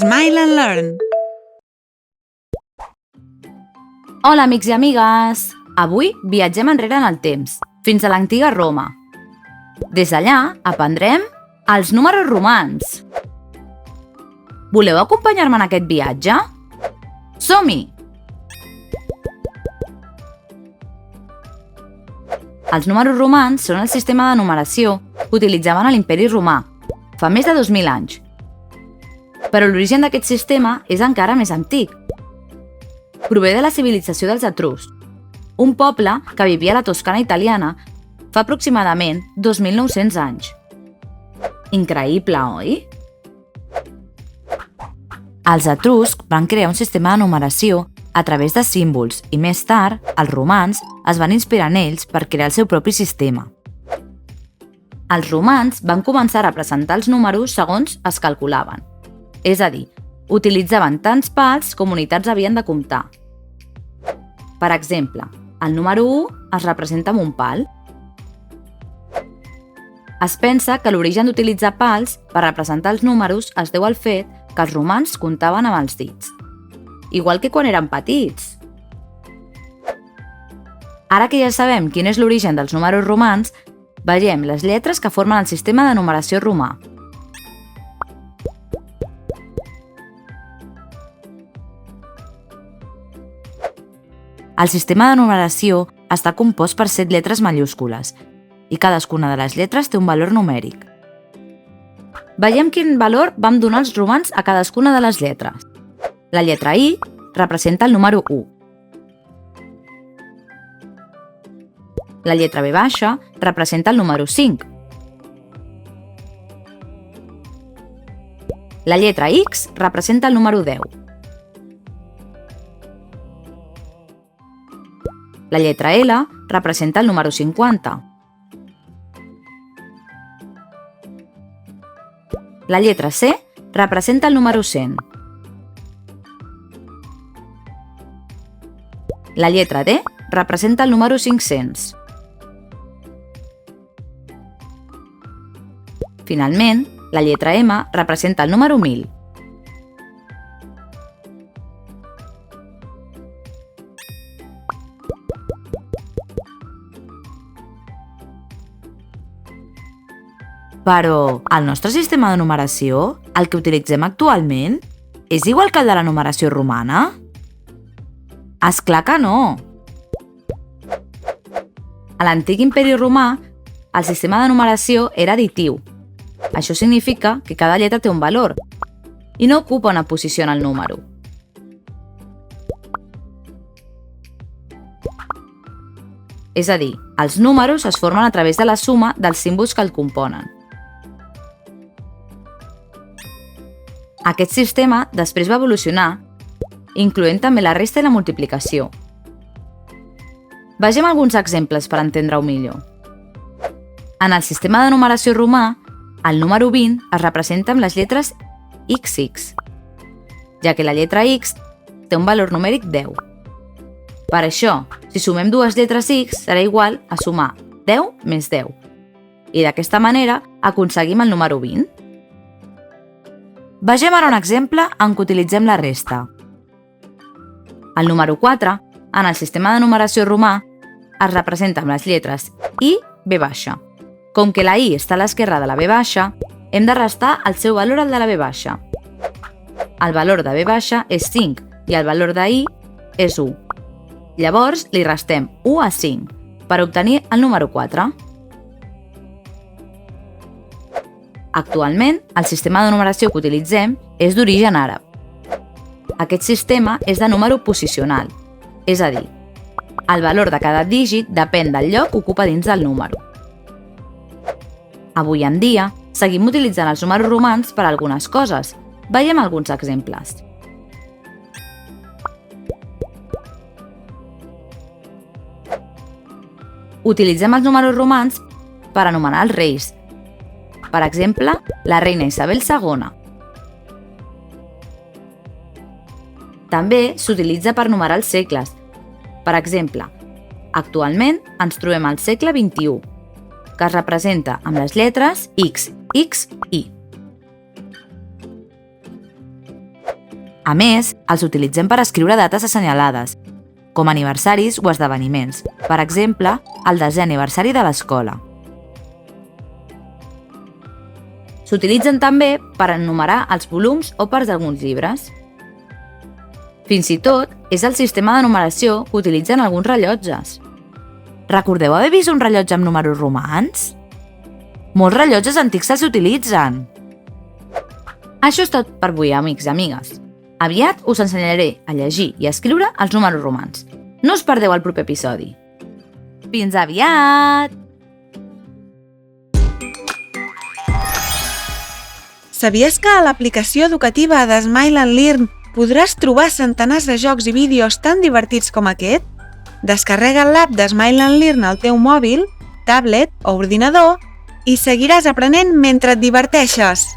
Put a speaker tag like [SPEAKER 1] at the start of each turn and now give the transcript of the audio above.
[SPEAKER 1] Smile and Learn.
[SPEAKER 2] Hola, amics i amigues! Avui viatgem enrere en el temps, fins a l'antiga Roma. Des d'allà aprendrem els números romans. Voleu acompanyar-me en aquest viatge? Som-hi! Els números romans són el sistema de numeració que utilitzaven a l'Imperi Romà, fa més de 2.000 anys. Però l'origen d'aquest sistema és encara més antic. Prové de la civilització dels etruscs, un poble que vivia a la Toscana italiana fa aproximadament 2.900 anys. Increïble, oi? Els etruscs van crear un sistema de numeració a través de símbols i més tard els romans es van inspirar en ells per crear el seu propi sistema. Els romans van començar a representar els números segons es calculaven, és a dir, utilitzaven tants pals com unitats havien de comptar. Per exemple, el número 1 es representa amb un pal. Es pensa que l'origen d'utilitzar pals per representar els números es deu al fet que els romans comptaven amb els dits, igual que quan eren petits. Ara que ja sabem quin és l'origen dels números romans, veiem les lletres que formen el sistema de numeració romà. El sistema de numeració està compost per 7 lletres majúscules i cadascuna de les lletres té un valor numèric. Veiem quin valor vam donar els romans a cadascuna de les lletres. La lletra I representa el número 1. La lletra V baixa representa el número 5. La lletra X representa el número 10. La lletra L representa el número 50. La lletra C representa el número 100. La lletra D representa el número 500. Finalment, la lletra M representa el número 1000. Però el nostre sistema de numeració, el que utilitzem actualment, és igual que el de la numeració romana? És clar que no! A l'antic Imperi Romà, el sistema de numeració era additiu. Això significa que cada lletra té un valor i no ocupa una posició en el número. És a dir, els números es formen a través de la suma dels símbols que el componen. Aquest sistema després va evolucionar, incloent també la resta i la multiplicació. Vegem alguns exemples per entendre-ho millor. En el sistema de numeració romà, el número 20 es representa amb les lletres XX, ja que la lletra X té un valor numèric 10. Per això, si sumem dues lletres X, serà igual a sumar 10 més 10. I d'aquesta manera aconseguim el número 20. Vegem ara un exemple en què utilitzem la resta. El número 4, en el sistema de numeració romà, es representa amb les lletres I, V baixa. Com que la I està a l'esquerra de la V baixa, hem de restar el seu valor al de la V baixa. El valor de V baixa és 5 i el valor de I és 1. Llavors li restem 1 a 5 per obtenir el número 4. Actualment, el sistema de numeració que utilitzem és d'origen àrab. Aquest sistema és de número posicional, és a dir, el valor de cada dígit depèn del lloc que ocupa dins del número. Avui en dia, seguim utilitzant els números romans per a algunes coses. Veiem alguns exemples. Utilitzem els números romans per anomenar els reis. Per exemple, la reina Isabel II. També s'utilitza per numerar els segles. Per exemple, actualment ens trobem al segle XXI, que es representa amb les lletres X, X, I. A més, els utilitzem per escriure dates assenyalades, com aniversaris o esdeveniments, per exemple, el 10è aniversari de l'escola. S'utilitzen també per enumerar els volums o parts d'alguns llibres. Fins i tot, és el sistema de numeració que utilitzen alguns rellotges. Recordeu haver vist un rellotge amb números romans? Molts rellotges antics se'ls utilitzen. Això és tot per avui, amics i amigues. Aviat us ensenyaré a llegir i a escriure els números romans. No us perdeu el proper episodi. Fins aviat!
[SPEAKER 1] Sabies que a l'aplicació educativa de Smile & Learn podràs trobar centenars de jocs i vídeos tan divertits com aquest? Descarrega l'app de Smile & Learn al teu mòbil, tablet o ordinador i seguiràs aprenent mentre et diverteixes.